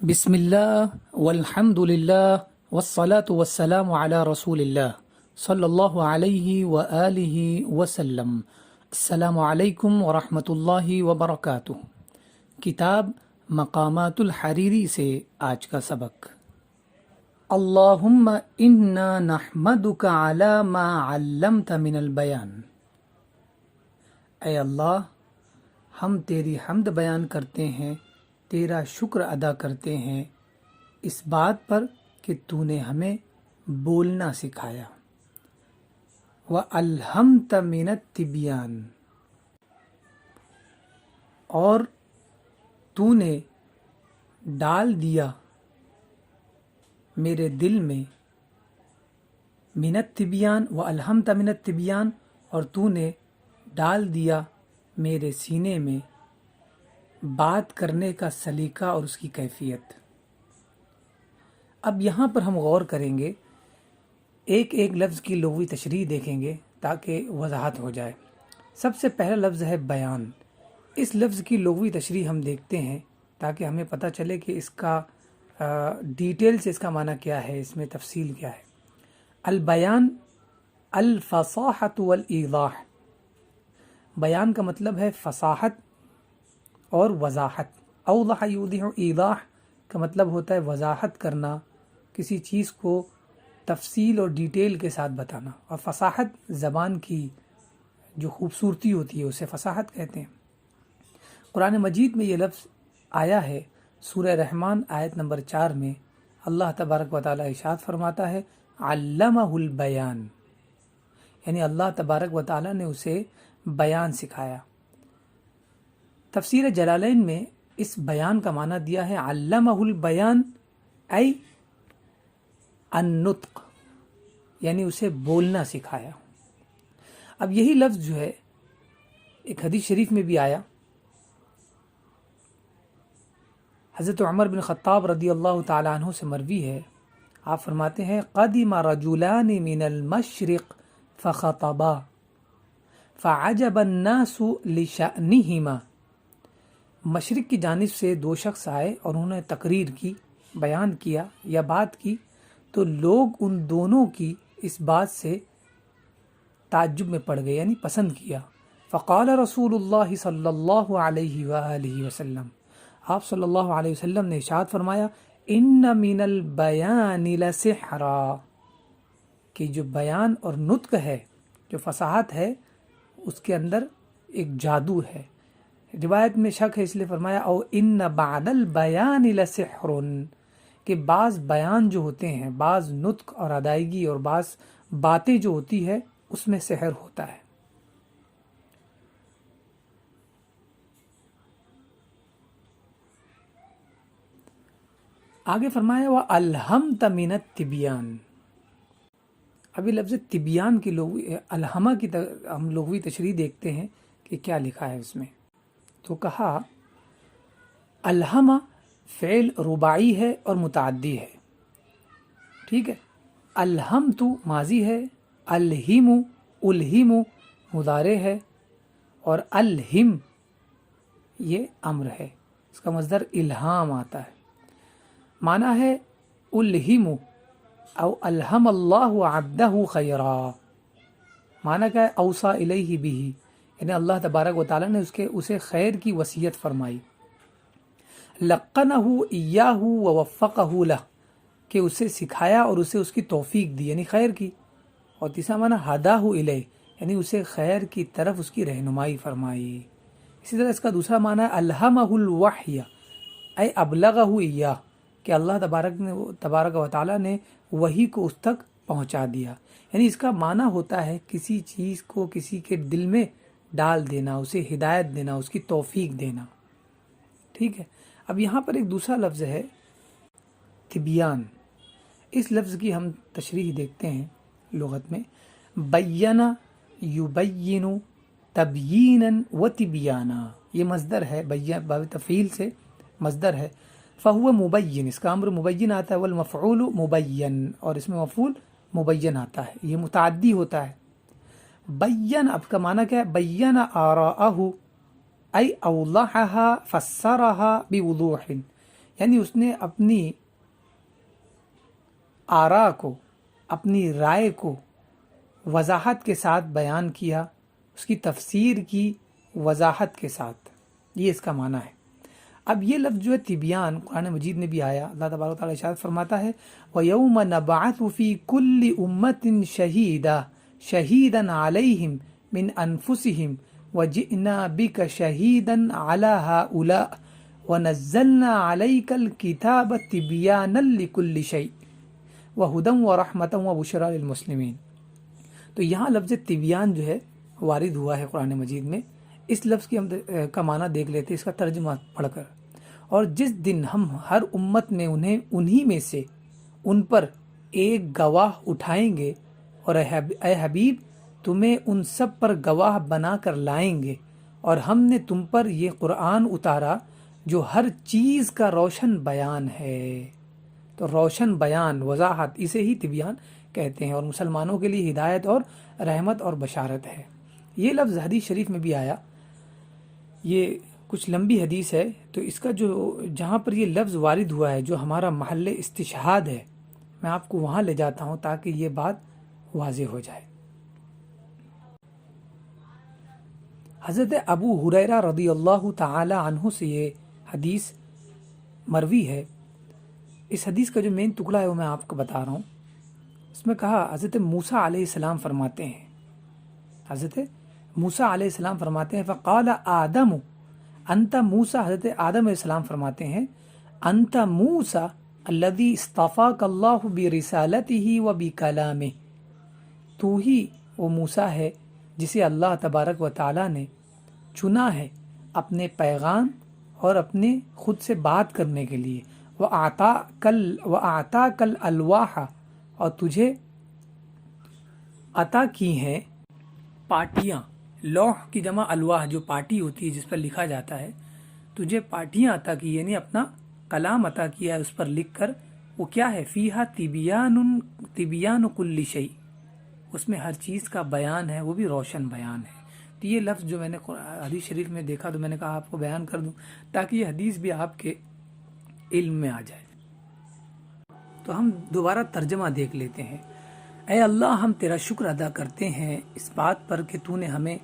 بسم اللہ والحمد للہ والصلاة والسلام علی رسول اللہ صلی اللہ علیہ وآلہ وسلم۔ السلام علیکم ورحمۃ اللہ وبرکاتہ۔ کتاب مقامات الحریری سے آج کا سبق۔ اللہم انا نحمدک علی ما علمت من البیان۔ اے اللہ، ہم تیری حمد بیان کرتے ہیں، تیرا شکر ادا کرتے ہیں اس بات پر کہ تو نے ہمیں بولنا سکھایا۔ وَأَلْهَمْتَ مِنَ التِّبْيَانِ، اور تو نے ڈال دیا میرے دل میں من التبیان، وَأَلْهَمْتَ مِنَ التِّبْيَانِ، اور تو نے ڈال دیا میرے سینے میں بات کرنے کا سلیقہ اور اس کی کیفیت۔ اب یہاں پر ہم غور کریں گے، ایک ایک لفظ کی لغوی تشریح دیکھیں گے تاکہ وضاحت ہو جائے۔ سب سے پہلا لفظ ہے بیان۔ اس لفظ کی لغوی تشریح ہم دیکھتے ہیں تاکہ ہمیں پتہ چلے کہ اس کا ڈیٹیل سے اس کا معنی کیا ہے، اس میں تفصیل کیا ہے۔ البیان الفصاحت والایضاح، بیان کا مطلب ہے فصاحت اور وضاحت۔ اوضح یوضح، ایضاح کا مطلب ہوتا ہے وضاحت کرنا، کسی چیز کو تفصیل اور ڈیٹیل کے ساتھ بتانا، اور فصاحت زبان کی جو خوبصورتی ہوتی ہے اسے فصاحت کہتے ہیں۔ قرآن مجید میں یہ لفظ آیا ہے سورہ رحمان آیت نمبر 4 میں۔ اللہ تبارک و تعالی ارشاد فرماتا ہے علمہ البیان، یعنی اللہ تبارک و تعالی نے اسے بیان سکھایا۔ تفسیر جلالین میں اس بیان کا معنی دیا ہے علمہ البیان ای النطق، یعنی اسے بولنا سکھایا۔ اب یہی لفظ جو ہے ایک حدیث شریف میں بھی آیا۔ حضرت عمر بن خطاب رضی اللہ تعالیٰ عنہ سے مروی ہے، آپ فرماتے ہیں قدم رجلان من المشرق فخطبا فعجب الناس لشأنہما، مشرق کی جانب سے دو شخص آئے اور انہوں نے تقریر کی، بیان کیا یا بات کی، تو لوگ ان دونوں کی اس بات سے تعجب میں پڑ گئے، یعنی پسند کیا۔ فقال رسول اللہ صلی اللہ علیہ وآلہ وسلم، آپ صلی اللہ علیہ وسلم نے ارشاد فرمایا ان من البیان لسحرا، کہ جو بیان اور نطق ہے، جو فصاحت ہے، اس کے اندر ایک جادو ہے۔ روایت میں شک ہے اس لیے فرمایا او ان بعد البیان لسحر، کہ بعض بیان جو ہوتے ہیں، بعض نطق اور ادائیگی اور بعض باتیں جو ہوتی ہے اس میں سحر ہوتا ہے۔ آگے فرمایا وَأَلْهَمْتَ مِنَ التِّبْيَانِ، ابھی لفظ تبیان کی الہمہ کی ہم لغوی تشریح دیکھتے ہیں کہ کیا لکھا ہے اس میں۔ تو کہا الہمہ فعل رباعی ہے اور متعدی ہے، ٹھیک ہے۔ الہمت ماضی ہے، الہم الہم مضارع ہے، اور الہم یہ امر ہے، اس کا مصدر الہام آتا ہے۔ معنی ہے الہم او الہم اللہ عبدہ خیرا، معنی کیا ہے اوصا الیہ بہ، یعنی اللہ تبارک و تعالیٰ نے اسے خیر کی وصیت فرمائی۔ لقنہ ایاہ ووفقہ لہ، کہ اسے سکھایا اور اسے اس کی توفیق دی، یعنی خیر کی۔ اور تیسرا معنی ہداہ الیہ، یعنی اسے خیر کی طرف اس کی رہنمائی فرمائی۔ اسی طرح اس کا دوسرا معنی ہے الہمہ الوحی ای ابلغہ ایاہ، کہ اللہ تبارک و تعالیٰ نے وحی کو اس تک پہنچا دیا، یعنی اس کا معنی ہوتا ہے کسی چیز کو کسی کے دل میں ڈال دینا، اسے ہدایت دینا، اس کی توفیق دینا، ٹھیک ہے۔ اب یہاں پر ایک دوسرا لفظ ہے تبیان، اس لفظ کی ہم تشریح دیکھتے ہیں لغت میں۔ بینا یبین تبیینا و تبیانا، یہ مصدر ہے، باب تفعیل سے مصدر ہے۔ فہو مبین، اس کا امر مبین آتا ہے، والمفعول مبین، اور اس میں مفعول مبین آتا ہے، یہ متعدی ہوتا ہے۔ بین، اب کا معنی کیا ہے؟ بین آراءہ ای اوضحها فسرها بوضوح، یعنی اس نے اپنی آراء کو، اپنی رائے کو وضاحت کے ساتھ بیان کیا، اس کی تفسیر کی وضاحت کے ساتھ، یہ اس کا معنی ہے۔ اب یہ لفظ جو ہے تبیان قرآن مجید میں بھی آیا، اللہ تبارک و تعالیٰ ارشاد فرماتا ہے وَيَوْمَ نَبْعَثُ فِي كُلِّ أُمَّةٍ شَهِيدًا عَلَيْهِمْ مِنْ أَنفُسِهِمْ وَجِئْنَا بِكَ شَهِيدًا عَلَى هَؤُلَاءِ وَنَزَّلْنَا عَلَيْكَ الْكِتَابَ تِبْيَانًا لِكُلِّ شَيْءٍ وَهُدًى وَرَحْمَةً وَبُشْرَى لِلْمُسْلِمِينَ۔ تو یہاں لفظ تبیان جو ہے وارد ہوا ہے قرآن مجید میں۔ اس لفظ کی ہم کا معنی دیکھ لیتے ہیں، اس کا ترجمہ پڑھ کر۔ اور جس دن ہم ہر امت میں انہی میں سے ان پر ایک گواہ اٹھائیں گے، اور اے حبیب تمہیں ان سب پر گواہ بنا کر لائیں گے، اور ہم نے تم پر یہ قرآن اتارا جو ہر چیز کا روشن بیان ہے۔ تو روشن بیان، وضاحت، اسے ہی تبیان کہتے ہیں، اور مسلمانوں کے لیے ہدایت اور رحمت اور بشارت ہے۔ یہ لفظ حدیث شریف میں بھی آیا، یہ کچھ لمبی حدیث ہے، تو اس کا جہاں پر یہ لفظ وارد ہوا ہے، جو ہمارا محل استشہاد ہے، میں آپ کو وہاں لے جاتا ہوں تاکہ یہ بات واضح ہو جائے۔ حضرت ابو ہریرہ رضی اللہ تعالی عنہ سے یہ حدیث مروی ہے۔ اس حدیث کا جو مین ٹکڑا ہے وہ میں آپ کو بتا رہا ہوں۔ اس میں کہا حضرت موسیٰ علیہ السلام فرماتے ہیں، حضرت موسیٰ علیہ السلام فرماتے ہیں فقال آدم انت موسیٰ، حضرت آدم علیہ السلام فرماتے ہیں انت موسیٰ الذی اصطفاک اللہ برسالتہ و بکلامہ، تو ہی وہ موسیٰ ہے جسے اللہ تبارک و تعالیٰ نے چنا ہے اپنے پیغام اور اپنے خود سے بات کرنے کے لیے، وَأَعْطَاكَ الْأَلْوَاحَ، اور تجھے عطا کی ہیں پاٹیاں۔ لوح کی جمع الواح، جو پاٹی ہوتی ہے جس پر لکھا جاتا ہے، تجھے پاٹیاں عطا کی، یعنی اپنا کلام عطا کیا ہے اس پر لکھ کر۔ وہ کیا ہے؟ فیہا تبیان کل شیء، اس میں ہر چیز کا بیان ہے، وہ بھی روشن بیان ہے۔ تو یہ لفظ جو میں نے حدیث شریف میں دیکھا تو میں نے کہا آپ کو بیان کر دوں تاکہ یہ حدیث بھی آپ کے علم میں آ جائے۔ تو ہم دوبارہ ترجمہ دیکھ لیتے ہیں۔ اے اللہ، ہم تیرا شکر ادا کرتے ہیں اس بات پر کہ تو نے ہمیں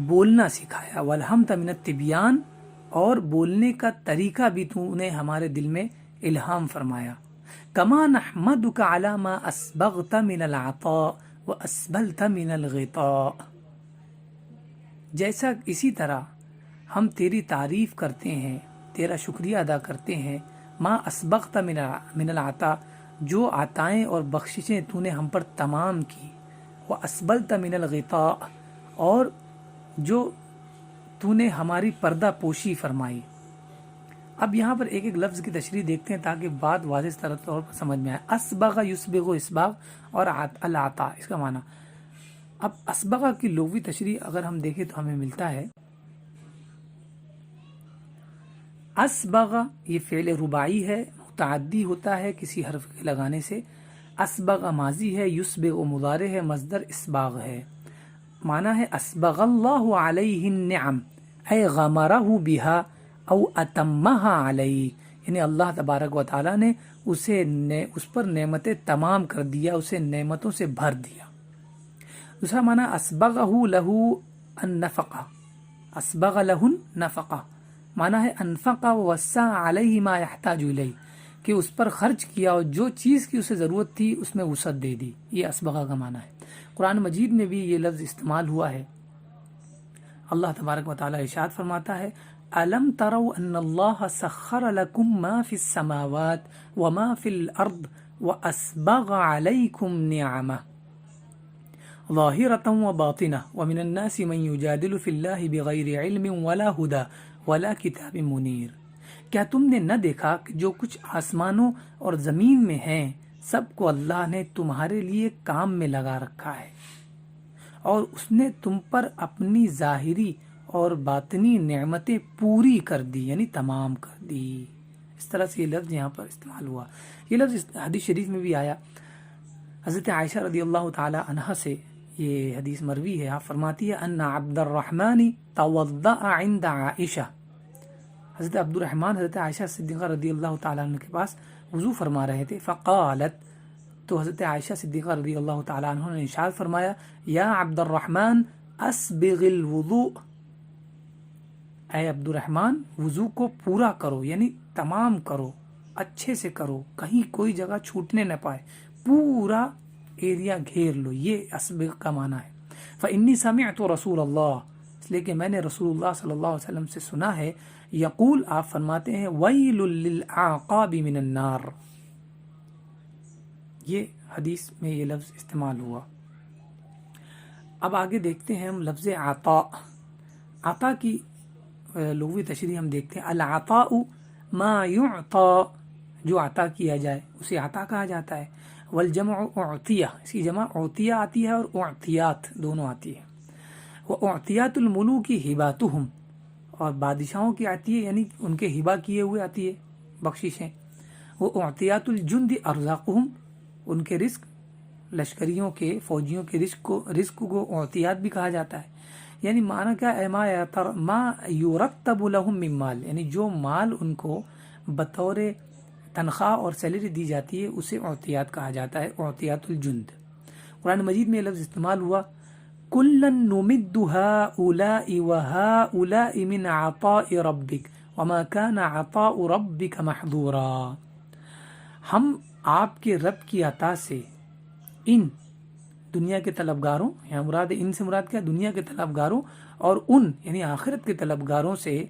بولنا سکھایا، والحمد من التبیان، اور بولنے کا طریقہ بھی تو نے ہمارے دل میں الہام فرمایا۔ کما نحمدک علی ما اسبغت من العطاء واسبلت من الغطاء، جیسا اسی طرح ہم تیری تعریف کرتے ہیں، تیرا شکریہ ادا کرتے ہیں، ما اسبغت من العطاء، جو عطائیں اور بخششیں تو نے ہم پر تمام کی، واسبلت من الغطاء، اور جو تو نے ہماری پردہ پوشی فرمائی۔ اب یہاں پر ایک ایک لفظ کی تشریح دیکھتے ہیں تاکہ بات واضح طور پر سمجھ میں آئے۔ اسبغ یسبغ، اسباغ، اور العطا، اس کا معنی۔ اب اسبغ کی لغوی تشریح اگر ہم دیکھیں تو ہمیں ملتا ہے اسبغ، یہ فعل رباعی ہے، متعدی ہوتا ہے کسی حرف کے لگانے سے۔ اسبغ ماضی ہے، یسبغ مضارع ہے، مصدر اسباغ ہے۔ معنی ہے اسبغ اللہ علیہ النعم، اے غمرہ بہا او اتمہا علیہ، یعنی اللہ تبارک و تعالیٰ نے اس پر نعمتیں تمام کر دیا، اسے نعمتوں سے بھر دیا۔ دوسرا معنی اسبغہ لہ النفقہ، اسبغ لہ النفقہ، معنی ہے انفق ووسع علیہ ما یحتاج الیہ، کہ اس پر خرچ کیا اور جو چیز کی اسے ضرورت تھی اس میں وسعت دے دی، یہ اسبغہ کا معنی ہے۔ قرآن مجید میں بھی یہ لفظ استعمال ہوا ہے۔ اللہ تبارک و تعالی ارشاد فرماتا ہے أَلَمْ تَرَوْا أَنَّ اللَّهَ سَخَّرَ لَكُم مَّا فِي السَّمَاوَاتِ وَمَا فِي الْأَرْضِ وَأَسْبَغَ عَلَيْكُمْ نِعَمَهُ ظَاهِرَةً وَبَاطِنَةً وَمِنَ النَّاسِ مَن يُجَادِلُ فِي اللَّهِ بِغَيْرِ عِلْمٍ وَلَا هُدًى وَلَا كِتَابٍ مُنِيرٍ، کیا تم نے نہ دیکھا کہ جو کچھ آسمانوں اور زمین میں ہیں سب کو اللہ نے تمہارے لیے کام میں لگا رکھا ہے، اور اس نے تم پر اپنی ظاہری اور باطنی نعمتیں پوری کر دی، یعنی تمام کر دی۔ اس طرح سے یہ لفظ یہاں پر استعمال ہوا۔ یہ لفظ حدیث شریف میں بھی آیا، حضرت عائشہ رضی اللہ تعالی عنہا سے یہ حدیث مروی ہے۔ آپ فرماتی ہے ان عبد الرحمن توضأ عند عائشہ، حضرت عبد الرحمن حضرت عائشہ صدیقہ رضی اللہ تعالیٰ عنہ کے پاس وضو فرما رہے تھے. فقالت، تو حضرت عائشہ صدیقہ رضی اللہ تعالیٰ عنہ نے ارشاد فرمایا، یا عبد الرحمن اسبغ الوضوء، اے عبد الرحمن وضو کو پورا کرو، یعنی تمام کرو، اچھے سے کرو، کہیں کوئی جگہ چھوٹنے نہ پائے، پورا ایریا گھیر لو. یہ اسبغ کا معنی ہے. فإنی سمعت رسول اللہ، اس لیے کہ میں نے رسول اللہ صلی اللہ علیہ وسلم سے سنا ہے، یقول، آپ فرماتے ہیں، ویل للعقاب من النار. یہ حدیث میں یہ لفظ استعمال ہوا. اب آگے دیکھتے ہیں ہم لفظ عطا. عطا کی لغوی تشریح ہم دیکھتے ہیں. العطاء ما یعطا، جو عطا کیا جائے اسے عطا کہا جاتا ہے. والجمع اعطیہ، اس کی جمع اعطیہ آتی ہے اور اعطیات دونوں آتی ہے. واعطیات الملوک ہباتہم، اور بادشاہوں کی عطیہ یعنی ان کے ہبہ کیے ہوئے آتی ہے بخششیں. واعطیات الجند ارزاقہم، ان کے رزق، لشکریوں کے فوجیوں کے رزق کو اعطیات بھی کہا جاتا ہے. یعنی معنی کیا ہے، ما یرتب لہم من مال، یعنی جو مال ان کو بطور تنخواہ اور سیلری دی جاتی ہے اسے اعطیات کہا جاتا ہے، اعطیات الجند. قرآن مجید میں یہ لفظ استعمال ہوا، کلن نمد ہؤلاء وہؤلاء من عطاء ربک وما کان عطاء ربک محظورا. ہم آپ کے رب کی عطا سے ان دنیا کے طلبگاروں، یہاں مراد ان سے مراد کیا، دنیا کے طلبگاروں، اور ان یعنی آخرت کے طلبگاروں سے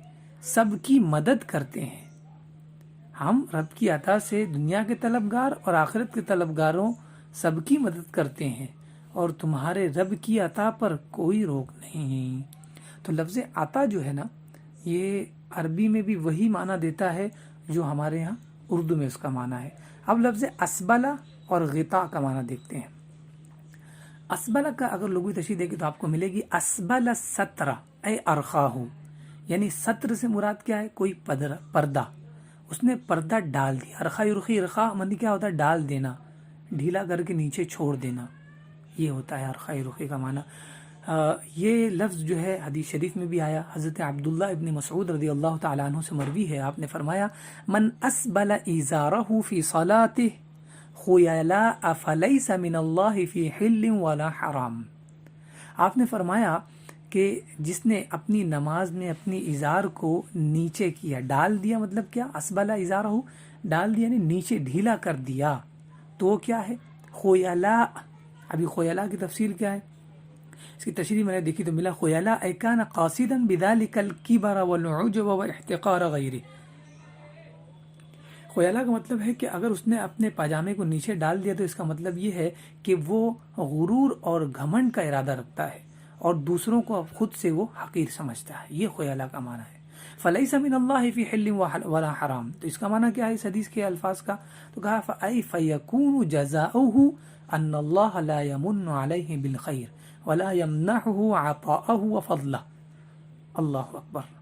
سب کی مدد کرتے ہیں. ہم رب کی عطا سے دنیا کے طلبگار اور آخرت کے طلبگاروں سب کی مدد کرتے ہیں، اور تمہارے رب کی عطا پر کوئی روک نہیں. تو لفظ عطا جو ہے نا، یہ عربی میں بھی وہی معنی دیتا ہے جو ہمارے ہاں اردو میں اس کا معنی ہے. اب لفظ اسبلا اور غطاء کا معنی دیکھتے ہیں. اسبلا کا اگر لغوی تشریح دیکھیں تو آپ کو ملے گی، اسبل الستر اے ارخاہ، یعنی ستر سے مراد کیا ہے، کوئی پردہ، اس نے پردہ ڈال دیا. ارخا یرخی، ارخا مندی کیا ہوتا ہے، ڈال دینا، ڈھیلا کر کے نیچے چھوڑ دینا، یہ ہوتا ہے ارخا یرخی کا معنی. یہ لفظ جو ہے حدیث شریف میں بھی آیا. حضرت عبداللہ ابن مسعود رضی اللہ تعالیٰ عنہ سے مروی ہے، آپ نے فرمایا، من اسبل ازارہ فی صلاتہ خیلاء فلیس من اللہ فی حل ولا حرام. آپ نے فرمایا کہ جس نے اپنی نماز میں اپنی ازار کو نیچے کیا، ڈال دیا، مطلب کیا، اسبلا ازارہ ڈال دیا، یعنی نیچے ڈھیلا کر دیا، تو کیا ہے، خیلاء. ابھی خیلاء کی تفصیل کیا ہے، اس کی تشریح میں نے دیکھی تو ملا، خیلاء ای کان قاصدا بذلک الکبر والعجب واحتقار غیرہ. خیلاء کا مطلب ہے کہ اگر اس نے اپنے پاجامے کو نیچے ڈال دیا تو اس کا مطلب یہ ہے کہ وہ غرور اور گھمنڈ کا ارادہ رکھتا ہے اور دوسروں کو خود سے وہ حقیر سمجھتا ہے. یہ خیلاء کا معنی ہے. فلیس من اللہ فی حل ولا حرام، تو اس کا معنی کیا ہے اس حدیث کے الفاظ کا، تو کہا فأی فیکون جزاؤہ ان اللہ لا یمن علیہ بالخیر ولا یمنعہ عطاءہ وفضلہ. اللہ اکبر.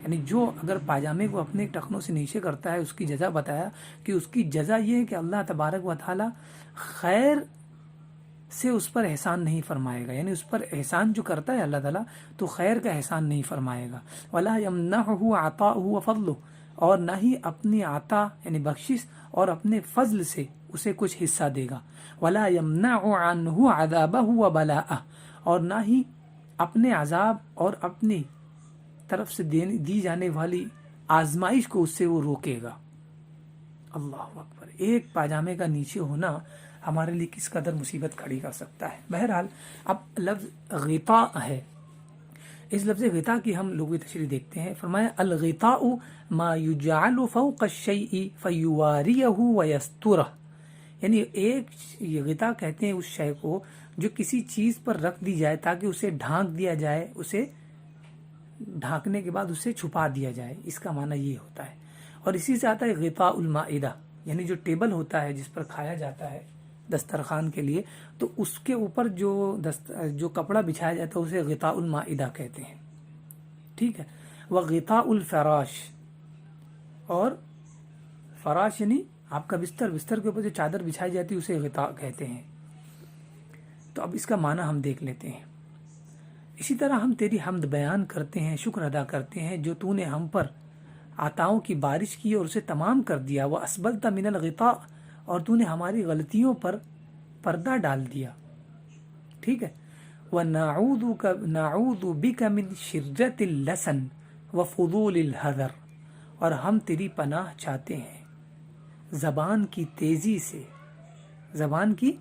یعنی جو اگر پاجامے کو اپنے ٹخنوں سے نیچے کرتا ہے، اس کی جزا بتایا کہ اس کی جزا یہ ہے کہ اللہ تبارک و تعالی خیر سے اس پر احسان نہیں فرمائے گا، یعنی اس پر احسان جو کرتا ہے اللہ تعالیٰ تو خیر کا احسان نہیں فرمائے گا. ولا یمنعہ عطاءہ وفضلہ، اور نہ ہی اپنی عطا یعنی بخشش اور اپنے فضل سے اسے کچھ حصہ دے گا. ولا یمنع عنہ عذابہ وبلاءہ، اور نہ ہی اپنے عذاب اور اپنی طرف سے دی جانے والی آزمائش کو اس سے وہ روکے گا. اللہ اکبر. ایک پاجامے کا نیچے ہونا ہمارے لیے کس قدر مصیبت کھڑی کر سکتا ہے. بہرحال اب لفظ غطاء ہے، اس لفظ غطاء کی ہم لغوی تشریح دیکھتے ہیں. فرمایا الغطاء ما یجعل فوق الشیء فیواریہ ویسترہ، یعنی ایک یہ غطاء کہتے ہیں اس شے کو جو کسی چیز پر رکھ دی جائے تاکہ اسے ڈھانک دیا جائے، اسے ڈھانکنے کے بعد اسے چھپا دیا جائے، اس کا معنی یہ ہوتا ہے. اور اسی سے آتا ہے غطاء المائدہ، یعنی جو ٹیبل ہوتا ہے جس پر کھایا جاتا ہے دسترخوان کے لیے، تو اس کے اوپر جو کپڑا بچھایا جاتا ہے اسے غطاء المائدہ کہتے ہیں. ٹھیک ہے. وغطاء الفراش، اور فراش یعنی آپ کا بستر کے اوپر جو چادر بچھائی جاتی ہے اسے غطاء کہتے ہیں. تو اب اس کا معنی ہم دیکھ لیتے ہیں. اسی طرح ہم تیری حمد بیان کرتے ہیں، شکر ادا کرتے ہیں جو تو نے ہم پر عطاؤں کی بارش کی اور اسے تمام کر دیا. وَأَسْبَلْتَ مِنَ الْغِطَاءِ اور تو نے ہماری غلطیوں پر پردہ ڈال دیا. ٹھیک ہے. وَنَعُوذُ بِكَ مِنْ شِرَّةِ اللَّسَنِ وَفُضُولِ الْحَذَرِ اور ہم تیری پناہ چاہتے ہیں زبان کی تیزی سے، زبان کی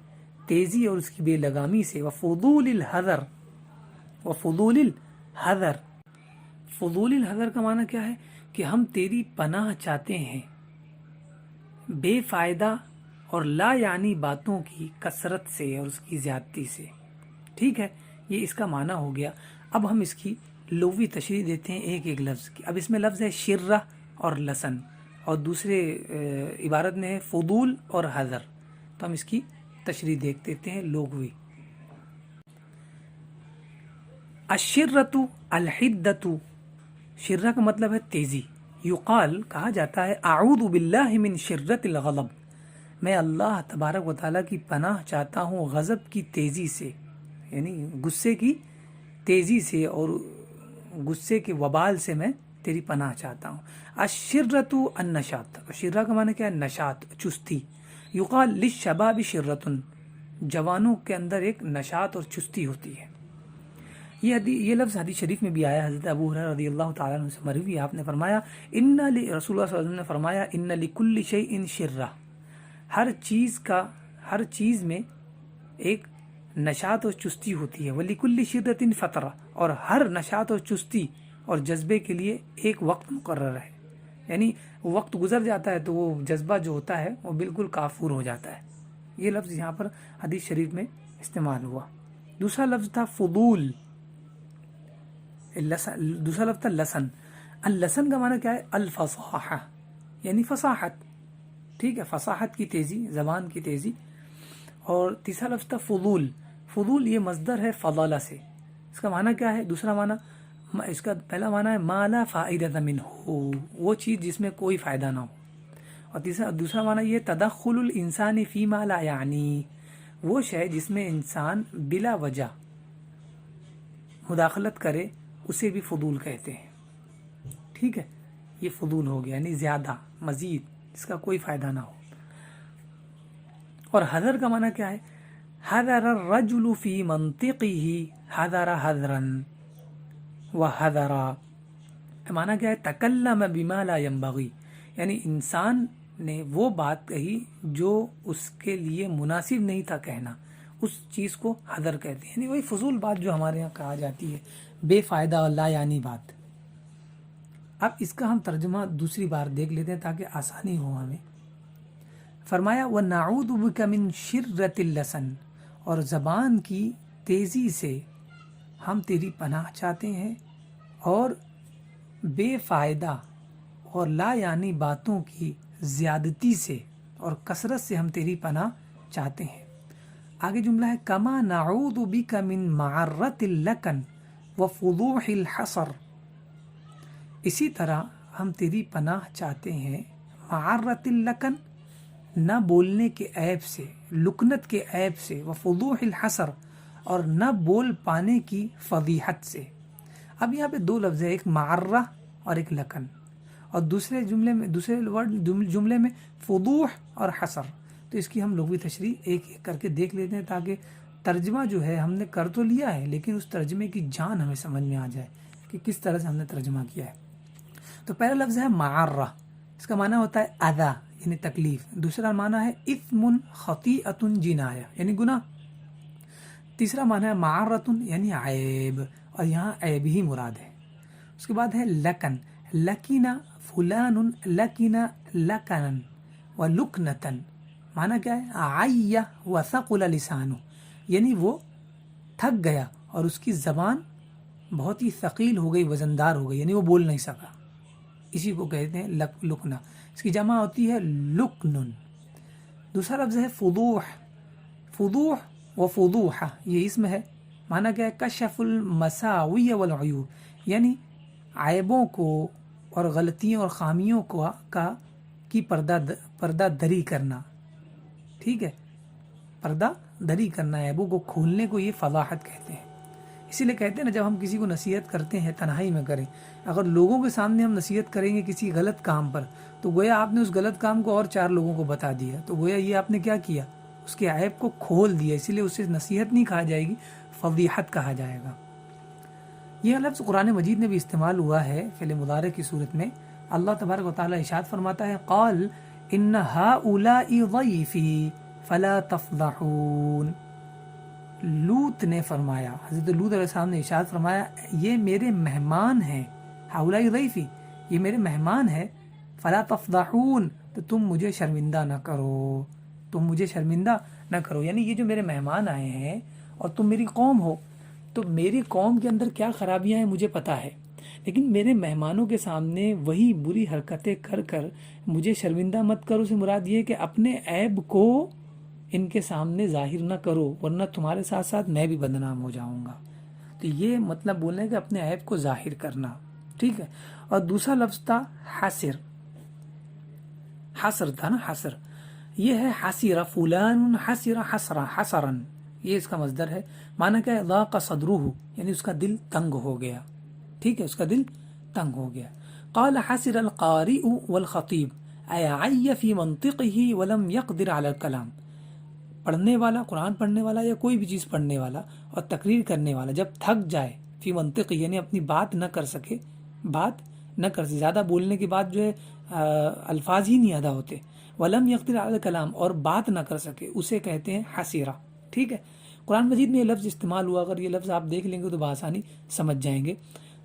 تیزی اور اس کی بے لگامی سے. وَفُضُولِ الْحَذَرِ وَفُضُولِ الْحَذَرِ فضول الحذر کا معنی کیا ہے کہ ہم تیری پناہ چاہتے ہیں بے فائدہ اور لا یعنی باتوں کی کثرت سے اور اس کی زیادتی سے. ٹھیک ہے، یہ اس کا معنی ہو گیا. اب ہم اس کی لغوی تشریح دیتے ہیں ایک ایک لفظ کی. اب اس میں لفظ ہے شرہ اور لسن، اور دوسرے عبارت میں ہے فضول اور حذر. تو ہم اس کی تشریح دیکھ دیتے ہیں لغوی. الشرۃ الحدۃ، شرہ کا مطلب ہے تیزی. یقال کہا جاتا ہے اعوذ باللہ من شرۃ الغضب، میں اللہ تبارک و تعالیٰ کی پناہ چاہتا ہوں غضب کی تیزی سے، یعنی غصے کی تیزی سے اور غصے کے وبال سے میں تیری پناہ چاہتا ہوں. الشرۃ النشاط، شرہ کا معنی کیا ہے؟ نشاط، چستی. یقال للشباب شرۃ، جوانوں کے اندر ایک نشاط اور چستی ہوتی ہے. یہ لفظ حدیث شریف میں بھی آیا. حضرت ابو ہریرہ رضی اللہ تعالیٰ عنہ سے مروی، آپ نے فرمایا رسول اللہ صلی اللہ علیہ وسلم نے فرمایا ان لکل شیء شرہ، ہر چیز میں ایک نشاط اور چستی ہوتی ہے. وَلِكُلِّ شِرَّةٍ فَتْرَةٌ اور ہر نشاط اور چستی اور جذبے کے لیے ایک وقت مقرر ہے، یعنی وقت گزر جاتا ہے تو وہ جذبہ جو ہوتا ہے وہ بالکل کافور ہو جاتا ہے. یہ لفظ یہاں پر حدیث شریف میں استعمال ہوا. دوسرا لفظ تھا فضول، دوسرا لفظ تھا لسن. اللسن کا معنی کیا ہے؟ الفصاحہ، یعنی فصاحت. ٹھیک ہے، فصاحت کی تیزی، زبان کی تیزی. اور تیسرا لفظ تھا فضول. فضول یہ مصدر ہے فضلہ سے. اس کا معنی کیا ہے؟ دوسرا معنی، اس کا پہلا معنی ہے ما لا فائدہ منہ، وہ چیز جس میں کوئی فائدہ نہ ہو. اور دوسرا معنی یہ تدخل الانسان فی ما لا یعنی، وہ شے جس میں انسان بلا وجہ مداخلت کرے اسے بھی فضول کہتے ہیں. ٹھیک ہے، یہ فضول ہو گیا، یعنی زیادہ، مزید، اس کا کوئی فائدہ نہ ہو. اور حذر کا معنی کیا ہے؟ حذر الرجل فی منطقه حذر حذرا وحذرا، معنی کیا ہے؟ تکلم بما لا ينبغی، یعنی انسان نے وہ بات کہی جو اس کے لیے مناسب نہیں تھا کہنا، اس چیز کو حذر کہتے ہیں. یعنی وہی فضول بات جو ہمارے یہاں کہا جاتی ہے، بے فائدہ اور لا یعنی بات. اب اس کا ہم ترجمہ دوسری بار دیکھ لیتے ہیں تاکہ آسانی ہو ہمیں. فرمایا وَنَعُوذُ بِكَ مِنْ شِرَّةِ اللَّسَنِ اور زبان کی تیزی سے ہم تیری پناہ چاہتے ہیں اور بے فائدہ اور لا یعنی باتوں کی زیادتی سے اور کثرت سے ہم تیری پناہ چاہتے ہیں. آگے جملہ ہے کما نعوذ بک من معرۃ اللکن وفضوح الحصر، اسی طرح ہم تیری پناہ چاہتے ہیں معرۃ اللکن، نہ بولنے کے عیب سے، لکنت کے عیب سے، وفضوح الحصر اور نہ بول پانے کی فضیحت سے. اب یہاں پہ دو لفظ ہیں، ایک معرہ اور ایک لکن، اور دوسرے جملے میں فضوح اور حصر. تو اس کی ہم لغوی تشریح ایک ایک کر کے دیکھ لیتے ہیں تاکہ ترجمہ جو ہے ہم نے کر تو لیا ہے لیکن اس ترجمے کی جان ہمیں سمجھ میں آ جائے کہ کس طرح سے ہم نے ترجمہ کیا ہے. تو پہلا لفظ ہے معرہ، اس کا معنی ہوتا ہے اذا یعنی تکلیف. دوسرا معنی ہے اثم خطیئۃ جنایہ یعنی گناہ. تیسرا معنی ہے معرۃ یعنی عیب، اور یہاں عیب ہی مراد ہے. اس کے بعد ہے لکن، لکینا فلان لکینا لکنن ولکنتن، معنی کیا ہے؟ عیّ وثقل لسانہ، یعنی وہ تھک گیا اور اس کی زبان بہت ہی ثقیل ہو گئی، وزندار ہو گئی، یعنی وہ بول نہیں سکا. اسی کو کہتے ہیں لکنا. اس کی جمع ہوتی ہے لکنن. دوسرا لفظ ہے فضوح. فضوح و فضوحہ یہ اسم ہے، معنی کیا ہے؟ کشف المساوی والعیوب، یعنی عیبوں کو اور غلطیوں اور خامیوں کی پردہ دری کرنا. ٹھیک ہے، پردہ دری کرنا، عیبوں کو کھولنے کو یہ فضاحت کہتے ہیں. اسی لیے کہتے ہیں نا جب ہم کسی کو نصیحت کرتے ہیں تنہائی میں کریں. اگر لوگوں کے سامنے ہم نصیحت کریں گے کسی غلط کام پر تو گویا آپ نے اس غلط کام کو اور 4 لوگوں کو بتا دیا, تو گویا یہ آپ نے کیا کیا, اس کے عیب کو کھول دیا. اسی لیے اسے نصیحت نہیں کہا جائے گی, فضیحت کہا جائے گا. یہ لفظ قرآن مجید میں بھی استعمال ہوا ہے فعل مضارع کی صورت میں. اللہ تبارک و تعالی ارشاد فرماتا ہے قال ان هؤلاء ضیفی فلا تفضحون. لوط نے فرمایا, حضرت لوط علیہ السلام نے ارشاد فرمایا یہ میرے مہمان ہیں, ہؤلاء ضیفی, یہ میرے مہمان ہیں, فلا تفضحون, تو تم مجھے شرمندہ نہ کرو, تم مجھے شرمندہ نہ کرو. یعنی یہ جو میرے مہمان آئے ہیں اور تم میری قوم ہو, تو میری قوم کے اندر کیا خرابیاں ہیں مجھے پتا ہے, لیکن میرے مہمانوں کے سامنے وہی بری حرکتیں کر کر مجھے شرمندہ مت کرو. سے مراد یہ ہے کہ اپنے عیب کو ان کے سامنے ظاہر نہ کرو, ورنہ تمہارے ساتھ ساتھ میں بھی بدنام ہو جاؤں گا. تو یہ مطلب بولنے کہ اپنے عیب کو ظاہر کرنا, ٹھیک ہے. اور دوسرا لفظ تھا حسر, حسر تھا نا, حسر, یہ ہے حسر فلان حسر حسرا حسرن, یہ اس کا مصدر ہے. معنی کیا ہے, ضاق صدرہ, یعنی اس کا دل تنگ ہو گیا, ٹھیک ہے, اس کا دل تنگ ہو گیا. قال حسر القارئ والخطیب اعی فی منطقہ ولم یقدر علی الکلام. پڑھنے والا, قرآن پڑھنے والا یا کوئی بھی چیز پڑھنے والا اور تقریر کرنے والا جب تھک جائے, فی منطقہ یعنی اپنی بات نہ کر سکے, زیادہ بولنے کے بعد جو ہے الفاظ ہی نہیں ادا ہوتے, ولم یقدر علی الکلام, اور بات نہ کر سکے, اسے کہتے ہیں حسیرہ, ٹھیک ہے. قرآن مجید میں یہ لفظ استعمال ہوا, اگر یہ لفظ آپ دیکھ لیں گے تو بآسانی سمجھ جائیں گے.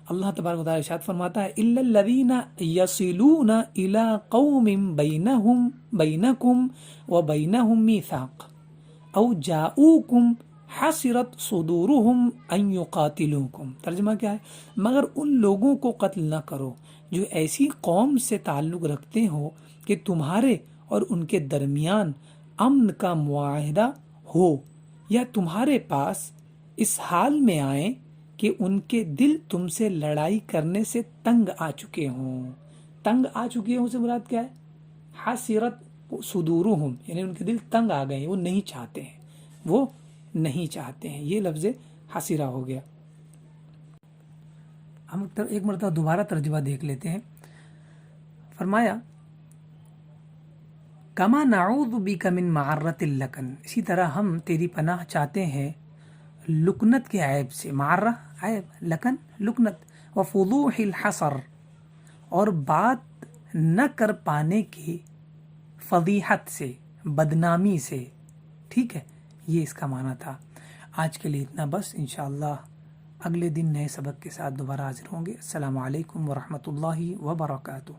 اللہ تبارک و تعالی ارشاد فرماتا ہے الا الذین یصلون الی قوم بینکم وبینہم میثاق او جاؤکم حسرت صدورہم ان یقاتلوکم. ترجمہ کیا ہے, مگر ان لوگوں کو قتل نہ کرو جو ایسی قوم سے تعلق رکھتے ہو کہ تمہارے اور ان کے درمیان امن کا معاہدہ ہو, یا تمہارے پاس اس حال میں آئیں کہ ان کے دل تم سے لڑائی کرنے سے تنگ آ چکے ہوں. تنگ آ چکے ہوں سے مراد کیا ہے, حسرت صدورہم, یعنی ان کے دل تنگ آ گئے ہیں, وہ نہیں چاہتے ہیں, وہ نہیں چاہتے ہیں. یہ لفظ حسیرہ ہو گیا. ہم ایک مرتبہ دوبارہ ترجمہ دیکھ لیتے ہیں. فرمایا کما نعوذ بک من معرۃ اللکن, اسی طرح ہم تیری پناہ چاہتے ہیں لکنت کے عیب سے. معرہ عیب, لکن لکنت. وفضوح الحسر, اور بات نہ کر پانے کی فضیحت سے, بدنامی سے, ٹھیک ہے. یہ اس کا معنی تھا. آج کے لیے اتنا بس. انشاءاللہ اگلے دن نئے سبق کے ساتھ دوبارہ حاضر ہوں گے. السلام علیکم ورحمۃ اللہ وبرکاتہ.